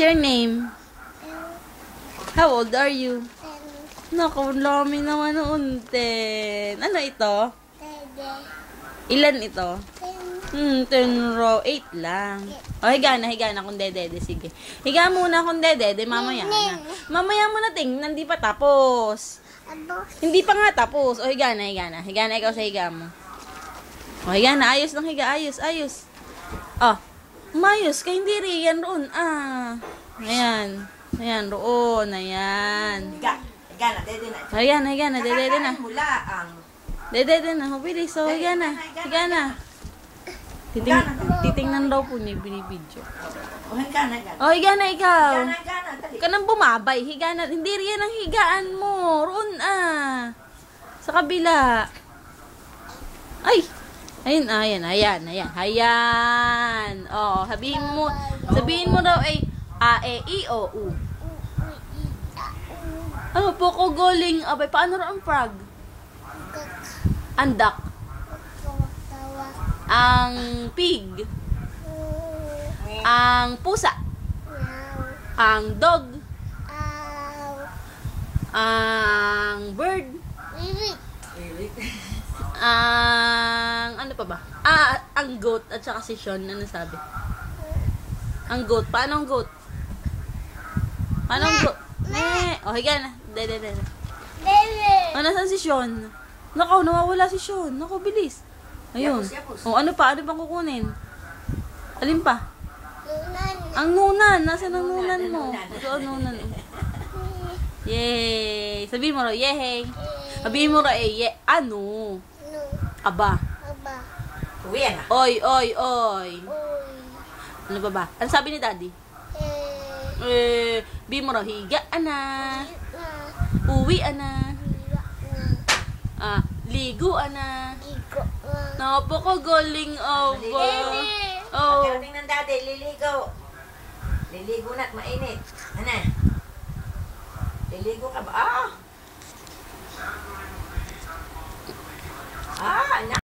your name? How old are you? Naku, lami naman unten. Ano ito? Ilan ito? 10 raw. 8 lang. O, higa na kung dedede. Sige. Higa muna kung dedede. Mamaya na. Mamaya mo na tingnan. Hindi pa tapos. Hindi pa nga tapos. O, higa na. Higa na ikaw sa higa mo. O, higa na. Ayos lang higa. Ayos. O, umayos. Kaya hindi riyan roon. Ayan. Ayan, roon. Ayan. Higa na, dede na. Dedede na. Mula ang... Dedede na. Bilis. So, higa na. Titingnan daw po niya, binibidyo. Higa na. O, higa na ikaw. Higa na, dali. Ka nang bumabay. Higa na. Hindi riyan ang higaan mo. Roon sa kabila. Ay. Ayan. O, sabihin mo daw ay A, E, I, O, U. Ano po ko goling? Abay, paano rin ang frog? Ang duck. Ang pig. Ang pusa. Ang dog. Ang bird. Ang ano pa ba? Ang goat at saka si Sean. Ano sabi? Ang goat. Paano ang goat? Paano ang goat? O, higa na. Dede. O, nasaan si Sean? Nakaw, nawawala si Sean. Nakaw, bilis. Ayun. Yapos. O, ano pa? Ano pang kukunin? Alin pa? Ang nunan. Nasaan ang nunan mo? Ito ang nunan. Yay! Sabihin mo raw, yay! Sabihin mo raw, ano? Aba. Uwi na. Oy. Ano ba? Ano sabi ni Daddy? Sabihin mo raw, higa na. Uwi na. Ligo na. Napakagaling aba. Oh. Pagkarating ng dati, liligo. Liligo na't mainit. Ano? Liligo ka ba?